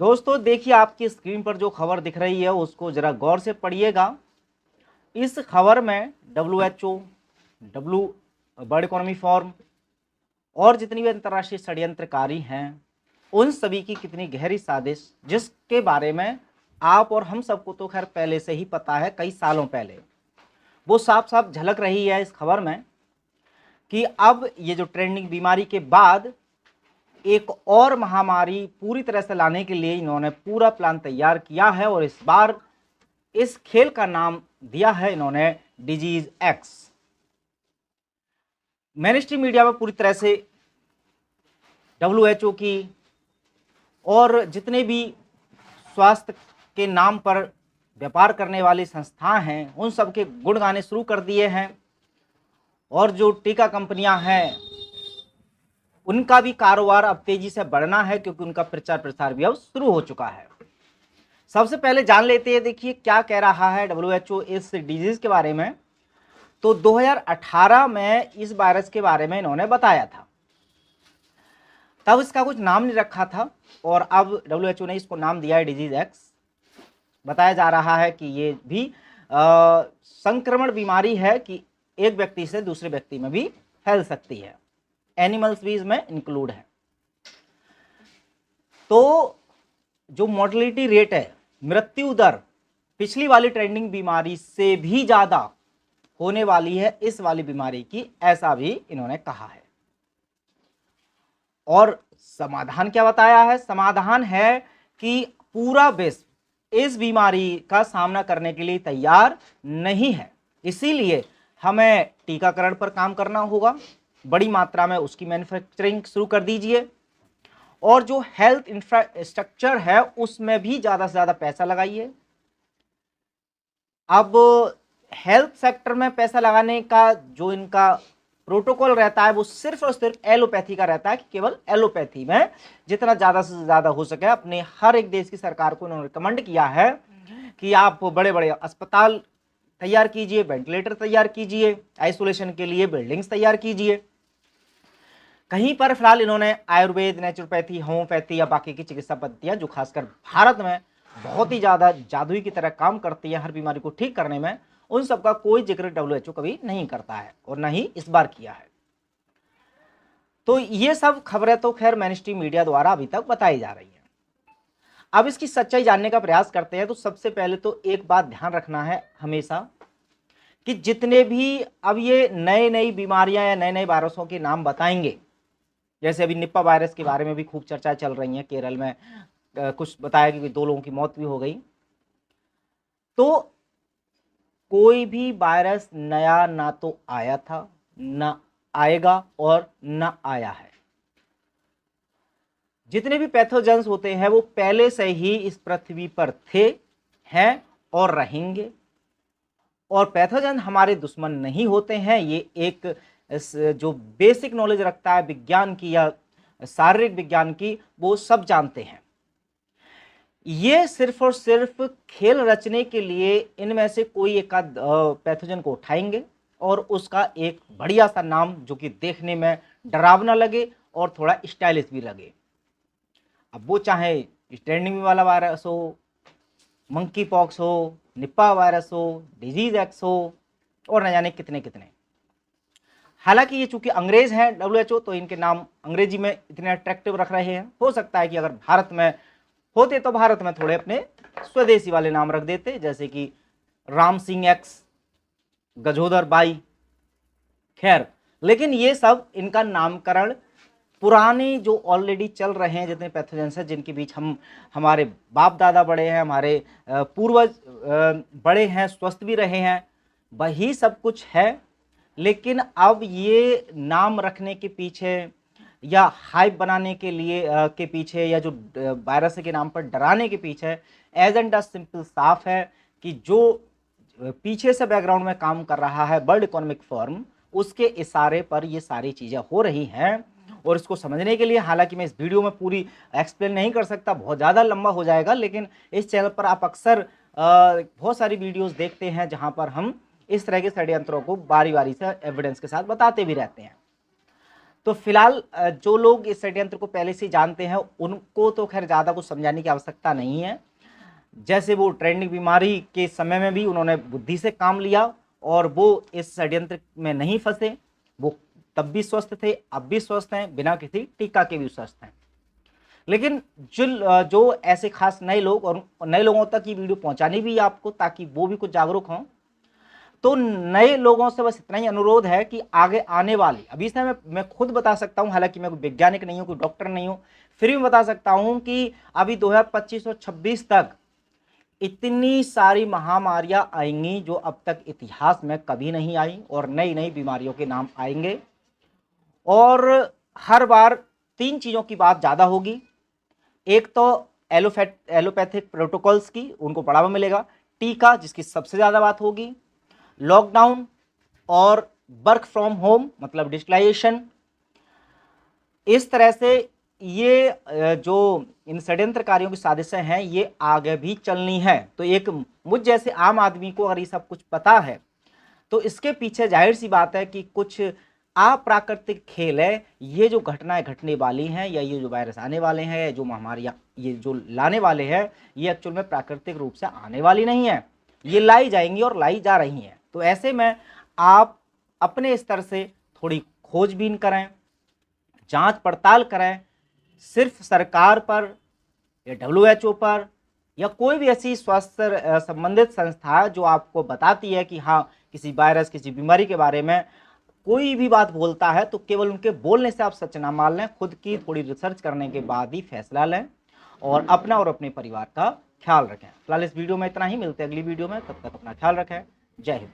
दोस्तों देखिए, आपकी स्क्रीन पर जो खबर दिख रही है उसको जरा गौर से पढ़िएगा। इस खबर में WHO, W world economy forum और जितनी भी अंतर्राष्ट्रीय षड्यंत्रकारी हैं उन सभी की कितनी गहरी साजिश, जिसके बारे में आप और हम सबको तो खैर पहले से ही पता है, कई सालों पहले, वो साफ साफ झलक रही है इस खबर में कि अब ये जो ट्रेंडिंग बीमारी के बाद एक और महामारी पूरी तरह से लाने के लिए इन्होंने पूरा प्लान तैयार किया है और इस बार इस खेल का नाम दिया है इन्होंने डिजीज एक्स। मेनस्ट्रीम मीडिया में पूरी तरह से WHO की और जितने भी स्वास्थ्य के नाम पर व्यापार करने वाली संस्थाएं हैं उन सब के गुण गाने शुरू कर दिए हैं और जो टीका कंपनियां हैं उनका भी कारोबार अब तेजी से बढ़ना है क्योंकि उनका प्रचार प्रसार भी अब शुरू हो चुका है। सबसे पहले जान लेते हैं, देखिए क्या कह रहा है WHO इस डिजीज के बारे में। तो 2018 में इस वायरस के बारे में इन्होंने बताया था, तब इसका कुछ नाम नहीं रखा था और अब WHO ने इसको नाम दिया है डिजीज एक्स। बताया जा रहा है कि ये भी संक्रमण बीमारी है कि एक व्यक्ति से दूसरे व्यक्ति में भी फैल सकती है, एनिमल्स भी इसमें इंक्लूड है। तो जो मोर्टेलिटी रेट है, मृत्यु दर, पिछली वाली ट्रेंडिंग बीमारी से भी ज्यादा होने वाली है इस वाली बीमारी की, ऐसा भी इन्होंने कहा है। और समाधान क्या बताया है? समाधान है कि पूरा विश्व इस बीमारी का सामना करने के लिए तैयार नहीं है, इसीलिए हमें टीकाकरण पर काम करना होगा, बड़ी मात्रा में उसकी मैन्युफैक्चरिंग शुरू कर दीजिए और जो हेल्थ इंफ्रास्ट्रक्चर है उसमें भी ज्यादा से ज्यादा पैसा लगाइए। अब हेल्थ सेक्टर में पैसा लगाने का जो इनका प्रोटोकॉल रहता है वो सिर्फ और सिर्फ एलोपैथी का रहता है कि केवल एलोपैथी में जितना ज्यादा से ज्यादा हो सके अपने हर एक देश की सरकार को इन्होंने रिकमेंड किया है कि आप बड़े बड़े अस्पताल तैयार कीजिए, वेंटिलेटर तैयार कीजिए, आइसोलेशन के लिए बिल्डिंग्स तैयार कीजिए। कहीं पर फिलहाल इन्होंने आयुर्वेद, नेचुरोपैथी, होम्योपैथी या बाकी की चिकित्सा पद्धतियां जो खासकर भारत में बहुत ही ज्यादा जादुई की तरह काम करती है हर बीमारी को ठीक करने में, उन सबका कोई जिक्र WHO कभी नहीं करता है और न ही इस बार किया है। तो ये सब खबरें तो खैर मेनस्ट्रीम मीडिया द्वारा अभी तक बताई जा रही है। अब इसकी सच्चाई जानने का प्रयास करते हैं तो सबसे पहले तो एक बात ध्यान रखना है हमेशा कि जितने भी अब ये नई नई बीमारियां या नए नए वायरसों के नाम बताएंगे, जैसे अभी निपा वायरस के बारे में भी खूब चर्चा चल रही है, केरल में कुछ बताया कि 2 लोगों की मौत भी हो गई। तो कोई भी वायरस नया ना तो आया था, ना आएगा और ना आया है। जितने भी पैथोजेंस होते हैं वो पहले से ही इस पृथ्वी पर थे, हैं और रहेंगे। और पैथोजन हमारे दुश्मन नहीं होते हैं, ये एक जो बेसिक नॉलेज रखता है विज्ञान की या शारीरिक विज्ञान की, वो सब जानते हैं। ये सिर्फ और सिर्फ खेल रचने के लिए इनमें से कोई एक पैथोजन को उठाएंगे और उसका एक बढ़िया सा नाम जो कि देखने में डरावना लगे और थोड़ा स्टाइलिश भी लगे। अब वो चाहे ट्रेंडिंग वाला वायरस हो, मंकी पॉक्स हो, निपा वायरस हो, डिजीज एक्स हो और न जाने कितने कितने। हालांकि ये चूंकि अंग्रेज हैं WHO, तो इनके नाम अंग्रेजी में इतने अट्रैक्टिव रख रहे हैं। हो सकता है कि अगर भारत में होते तो भारत में थोड़े अपने स्वदेशी वाले नाम रख देते, जैसे कि राम सिंह एक्स, गजोदर बाई, खैर। लेकिन ये सब इनका नामकरण पुराने जो ऑलरेडी चल रहे हैं जितने पैथोजेंस हैं, जिनके बीच हमारे बाप दादा बड़े हैं, हमारे पूर्वज बड़े हैं, स्वस्थ भी रहे हैं, वही सब कुछ है। लेकिन अब ये नाम रखने के पीछे या हाइप बनाने के लिए के पीछे या जो वायरस के नाम पर डराने के पीछे एजेंडा सिंपल साफ है कि जो पीछे से बैकग्राउंड में काम कर रहा है वर्ल्ड इकोनॉमिक फोरम, उसके इशारे पर ये सारी चीज़ें हो रही हैं। और इसको समझने के लिए हालांकि मैं इस वीडियो में पूरी एक्सप्लेन नहीं कर सकता, बहुत ज़्यादा लंबा हो जाएगा, लेकिन इस चैनल पर आप अक्सर बहुत सारी वीडियोस देखते हैं जहां पर हम इस तरह के षड्यंत्रों को बारी बारी से एविडेंस के साथ बताते भी रहते हैं। तो फिलहाल जो लोग इस षड्यंत्र को पहले से जानते हैं उनको तो खैर ज़्यादा कुछ समझाने की आवश्यकता नहीं है। जैसे वो ट्रेंडिंग बीमारी के समय में भी उन्होंने बुद्धि से काम लिया और वो इस षड्यंत्र में नहीं फंसे, वो तब भी स्वस्थ थे, अब भी स्वस्थ हैं, बिना किसी टीका के भी स्वस्थ हैं। लेकिन जो ऐसे खास नए लोग और नए लोगों तक ये वीडियो पहुंचानी भी है आपको, ताकि वो भी कुछ जागरूक हों। तो नए लोगों से बस इतना ही अनुरोध है कि आगे आने वाले, अभी इस समय मैं खुद बता सकता हूं, हालांकि मैं कोई वैज्ञानिक नहीं हूं, कोई डॉक्टर नहीं हूं, फिर भी बता सकता हूं कि अभी 2025 और 26 तक इतनी सारी महामारियां आएंगी जो अब तक इतिहास में कभी नहीं आई, और नई नई बीमारियों के नाम आएंगे। और हर बार 3 चीज़ों की बात ज़्यादा होगी। एक तो एलोपैथिक प्रोटोकॉल्स की, उनको बढ़ावा मिलेगा, टीका जिसकी सबसे ज़्यादा बात होगी, लॉकडाउन और वर्क फ्रॉम होम मतलब डिजिटलाइजेशन। इस तरह से ये जो इन षड्यंत्रकारियों की साजिशें हैं ये आगे भी चलनी है। तो एक मुझ जैसे आम आदमी को अगर ये सब कुछ पता है तो इसके पीछे जाहिर सी बात है कि कुछ अप्राकृतिक खेल है। ये जो घटनाएं घटने वाली हैं, या ये जो वायरस आने वाले हैं, या जो महामारियां ये जो लाने वाले हैं, ये एक्चुअल में प्राकृतिक रूप से आने वाली नहीं है, ये लाई जाएंगी और लाई जा रही हैं। तो ऐसे में आप अपने स्तर से थोड़ी खोजबीन करें, जांच पड़ताल करें। सिर्फ सरकार पर या WHO पर या कोई भी ऐसी स्वास्थ्य संबंधित संस्था जो आपको बताती है कि हाँ किसी वायरस, किसी बीमारी के बारे में कोई भी बात बोलता है, तो केवल उनके बोलने से आप सच ना मान लें, खुद की थोड़ी रिसर्च करने के बाद ही फैसला लें और अपना और अपने परिवार का ख्याल रखें। फिलहाल इस वीडियो में इतना ही, मिलते हैं अगली वीडियो में, तब तक अपना ख्याल रखें। जय हिंद।